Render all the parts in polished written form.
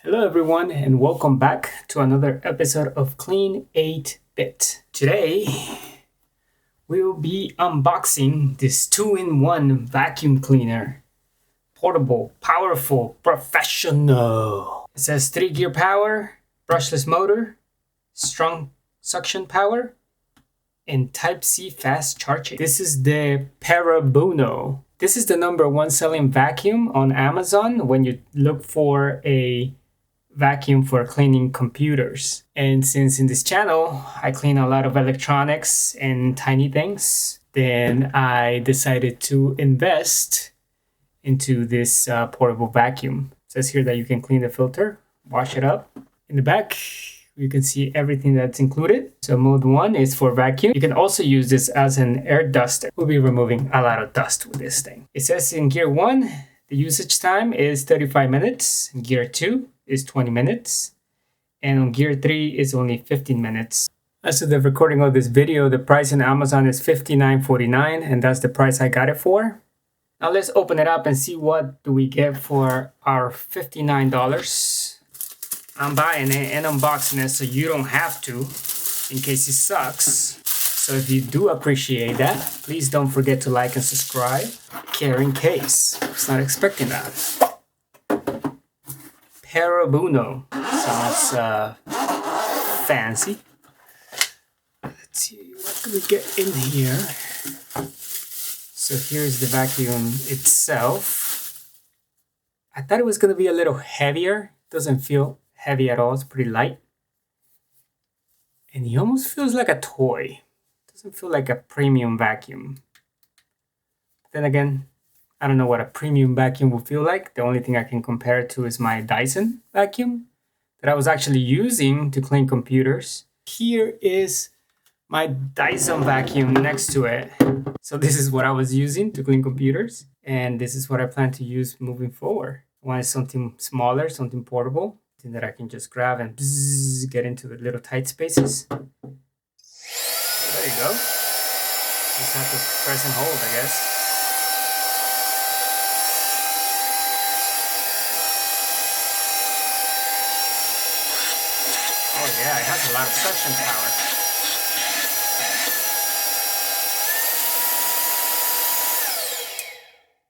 Hello everyone and welcome back to another episode of Clean 8-Bit. Today we will be unboxing this 2-in-1 vacuum cleaner. Portable, powerful, professional. It says 3-gear power, brushless motor, strong suction power, and Type-C fast charging. This is the PeroBuno. This is the #1 selling vacuum on Amazon when you look for a vacuum for cleaning computers. And since in this channel I clean a lot of electronics and tiny things, then I decided to invest into this portable vacuum. It says here that you can clean the filter, wash it up. In the back you can see everything that's included. So mode 1 is for vacuum. You can also use this as an air duster. We'll be removing a lot of dust with this thing. It says in gear 1 the usage time is 35 minutes. In gear 2 is 20 minutes. And on gear 3 is only 15 minutes. As of the recording of this video, the price on Amazon is $59.49 and that's the price I got it for. Now let's open it up and see what do we get for our $59. I'm buying it and unboxing it so you don't have to in case it sucks. So if you do appreciate that, please don't forget to like and subscribe. Care in case. I was not expecting that. PeroBuno. Sounds fancy. Let's see, what can we get in here? So here's the vacuum itself. I thought it was going to be a little heavier. Doesn't feel heavy at all. It's pretty light. And it almost feels like a toy. Doesn't feel like a premium vacuum. Then again, I don't know what a premium vacuum will feel like. The only thing I can compare it to is my Dyson vacuum that I was actually using to clean computers. Here is my Dyson vacuum next to it. So this is what I was using to clean computers. And this is what I plan to use moving forward. I wanted something smaller, something portable, something that I can just grab and get into the little tight spaces. There you go. Just have to press and hold, I guess. Oh yeah, it has a lot of suction power.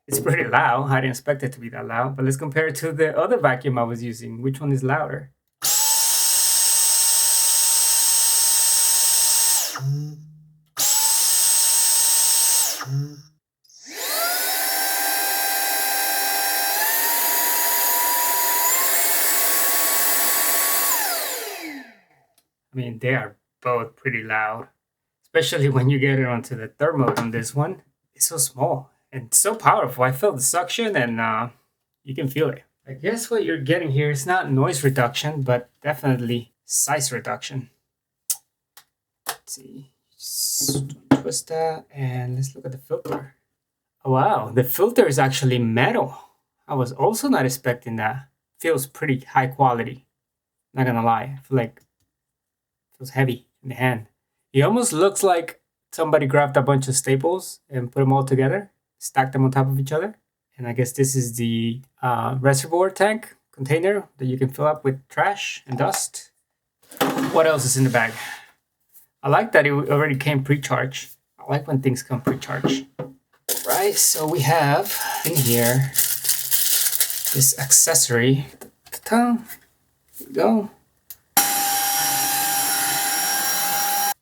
It's pretty loud. I didn't expect it to be that loud, but let's compare it to the other vacuum I was using. Which one is louder? I mean, they are both pretty loud, especially when you get it onto the third mode on this one. It's so small and so powerful. I felt the suction and you can feel it. I guess what you're getting here is not noise reduction, but definitely size reduction. Let's see, just twist that and let's look at the filter. Oh, wow, the filter is actually metal. I was also not expecting that. Feels pretty high quality. Not gonna lie, I feel like it feels heavy in the hand. It almost looks like somebody grabbed a bunch of staples and put them all together, stacked them on top of each other. And I guess this is the reservoir tank container that you can fill up with trash and dust. What else is in the bag? I like that it already came pre-charged. I like when things come pre-charged. Right, so we have in here this accessory. Here we go.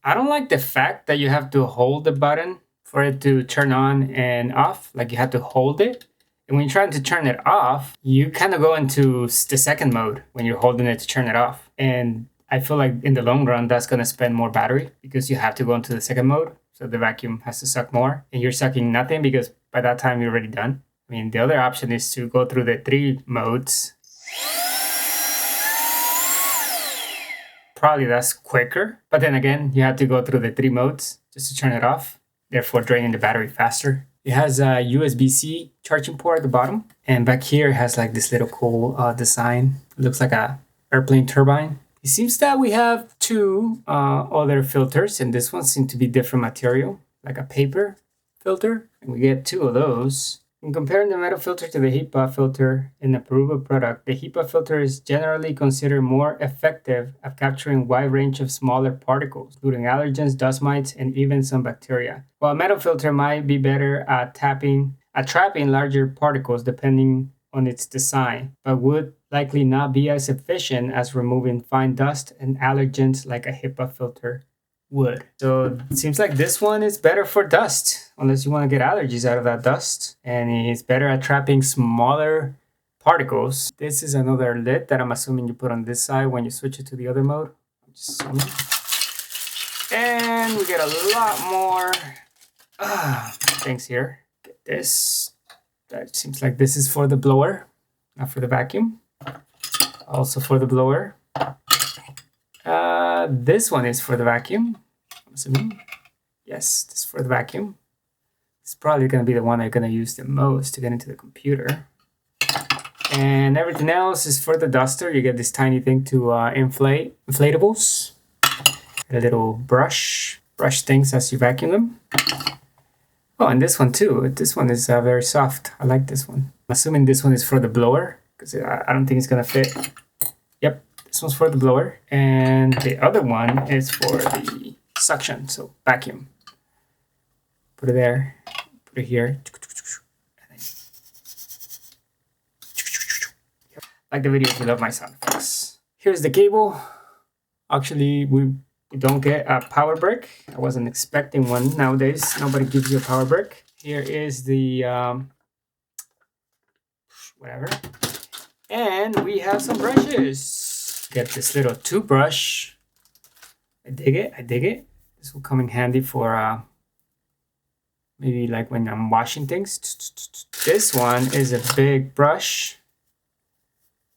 I don't like the fact that you have to hold the button for it to turn on and off. Like you have to hold it. And when you're trying to turn it off, you kind of go into the second mode when you're holding it to turn it off. And I feel like in the long run, that's going to spend more battery because you have to go into the second mode. So the vacuum has to suck more and you're sucking nothing because by that time you're already done. I mean, the other option is to go through the 3 modes. Probably that's quicker, but then again, you have to go through the 3 modes just to turn it off, therefore draining the battery faster. It has a USB-C charging port at the bottom, and back here it has like this little cool design. It looks like a airplane turbine. It seems that we have 2 other filters, and this one seems to be different material, like a paper filter, and we get 2 of those. In comparing the metal filter to the HEPA filter in a PeroBuno product, the HEPA filter is generally considered more effective at capturing a wide range of smaller particles, including allergens, dust mites, and even some bacteria. While a metal filter might be better at trapping larger particles depending on its design, but would likely not be as efficient as removing fine dust and allergens like a HEPA filter would. So it seems like this one is better for dust, unless you want to get allergies out of that dust. And it's better at trapping smaller particles. This is another lid that I'm assuming you put on this side when you switch it to the other mode. I'm just assuming. And we get a lot more things here. Get this. That seems like this is for the blower, not for the vacuum. Also for the blower. This one is for the vacuum, I'm assuming. Yes, this is for the vacuum. It's probably going to be the one I'm going to use the most to get into the computer. And everything else is for the duster. You get this tiny thing to inflatables. A little brush things as you vacuum them. Oh, and this one too. This one is very soft. I like this one. I'm assuming this one is for the blower because I don't think it's going to fit. Yep. This one's for the blower, and the other one is for the suction, so vacuum. Put it there, put it here. Like the video if you love my sound effects. Here's the cable. Actually, we don't get a power brick. I wasn't expecting one nowadays. Nobody gives you a power brick. Here is the whatever. And we have some brushes. Get this little toothbrush. I dig it. This will come in handy for maybe like when I'm washing things. This one is a big brush.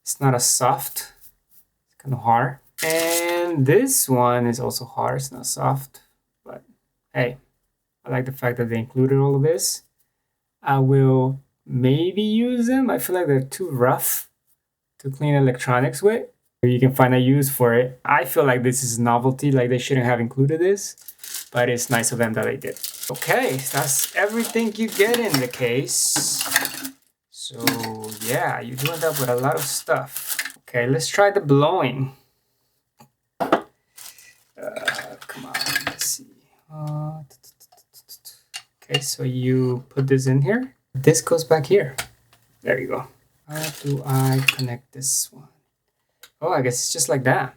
It's not as soft. It's kind of hard. And this one is also hard. It's not soft. But hey, I like the fact that they included all of this. I will maybe use them. I feel like they're too rough to clean electronics with. You can find a use for it. I feel like this is novelty, like they shouldn't have included this, but it's nice of them that they did. Okay, that's everything you get in the case. So yeah, you do end up with a lot of stuff. Okay, let's try the blowing. Come on, let's see. Okay, so you put this in here. This goes back here. There you go. How do I connect this one? Oh, I guess it's just like that.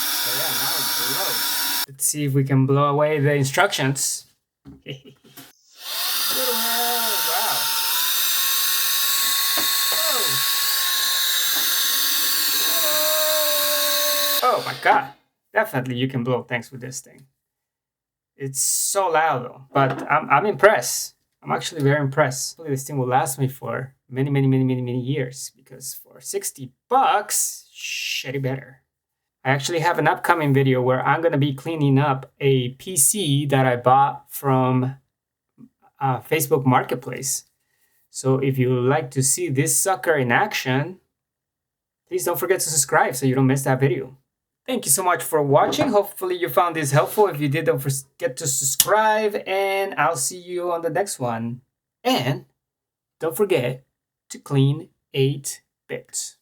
So yeah, now it blows. Let's see if we can blow away the instructions. Wow. Oh my God. Definitely you can blow things with this thing. It's so loud though, but I'm impressed. I'm actually very impressed. Hopefully this thing will last me for many years, because for $60, shitty better. I actually have an upcoming video where I'm going to be cleaning up a PC that I bought from Facebook Marketplace. So if you would like to see this sucker in action, please don't forget to subscribe so you don't miss that video. Thank you so much for watching. Hopefully you found this helpful. If you did, don't forget to subscribe, and I'll see you on the next one. And don't forget to clean 8 bits.